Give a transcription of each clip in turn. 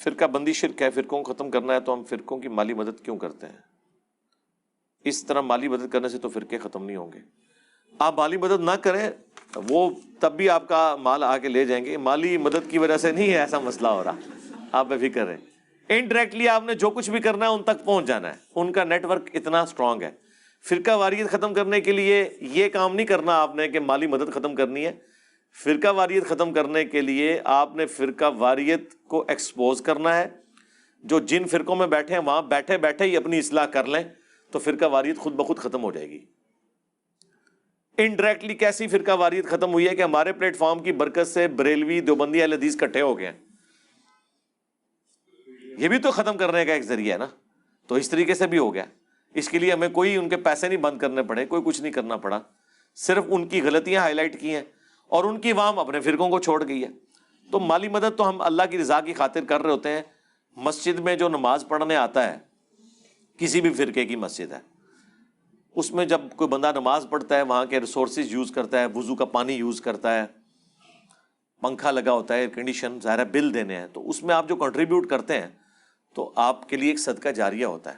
فرقہ بندی شرک ہے، فرقوں کو ختم کرنا ہے تو ہم فرقوں کی مالی مدد کیوں کرتے ہیں؟ اس طرح مالی مدد کرنے سے تو فرقے ختم نہیں ہوں گے. آپ مالی مدد نہ کریں، وہ تب بھی آپ کا مال آ کے لے جائیں گے. مالی مدد کی وجہ سے نہیں ہے ایسا مسئلہ ہو رہا، آپ بے فکر رہیں. انڈائریکٹلی آپ نے جو کچھ بھی کرنا ہے ان تک پہنچ جانا ہے، ان کا نیٹ ورک اتنا اسٹرانگ ہے. فرقہ واریت ختم کرنے کے لیے یہ کام نہیں کرنا آپ نے کہ مالی مدد ختم کرنی ہے. فرقہ واریت ختم کرنے کے لیے آپ نے فرقہ واریت کو ایکسپوز کرنا ہے. جو جن فرقوں میں بیٹھے ہیں وہاں بیٹھے بیٹھے ہی اپنی اصلاح کر لیں تو فرقہ واریت خود بخود ختم ہو جائے گی. انڈائریکٹلی کیسی فرقہ واریت ختم ہوئی ہے کہ ہمارے پلیٹ فارم کی برکت سے بریلوی دیوبندی اہل حدیث اکٹھے ہو گئے ہیں. یہ بھی تو ختم کرنے کا ایک ذریعہ ہے نا. تو اس طریقے سے بھی ہو گیا. اس کے لیے ہمیں کوئی ان کے پیسے نہیں بند کرنے پڑے، کوئی کچھ نہیں کرنا پڑا، صرف ان کی غلطیاں ہائی لائٹ کی ہیں اور ان کی عوام اپنے فرقوں کو چھوڑ گئی ہے. تو مالی مدد تو ہم اللہ کی رضا کی خاطر کر رہے ہوتے ہیں. مسجد میں جو نماز پڑھنے آتا ہے، کسی بھی فرقے کی مسجد ہے، اس میں جب کوئی بندہ نماز پڑھتا ہے وہاں کے ریسورسز یوز کرتا ہے، وضو کا پانی یوز کرتا ہے، پنکھا لگا ہوتا ہے، ایئر کنڈیشن، ظاہر ہے بل دینے ہیں، تو اس میں آپ جو کنٹریبیوٹ کرتے ہیں تو آپ کے لیے ایک صدقہ جاریہ ہوتا ہے.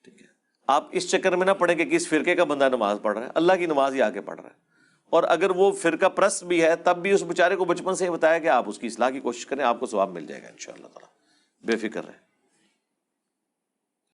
ٹھیک ہے، آپ اس چکر میں نہ پڑیں کہ کس فرقے کا بندہ نماز پڑھ رہا ہے، اللہ کی نماز ہی آ کے پڑھ رہا ہے. اور اگر وہ فرقہ پرست بھی ہے تب بھی اس بیچارے کو بچپن سے ہی بتایا کہ آپ اس کی اصلاح کی کوشش کریں، آپ کو ثواب مل جائے گا انشاءاللہ تعالی. بے فکر رہیں.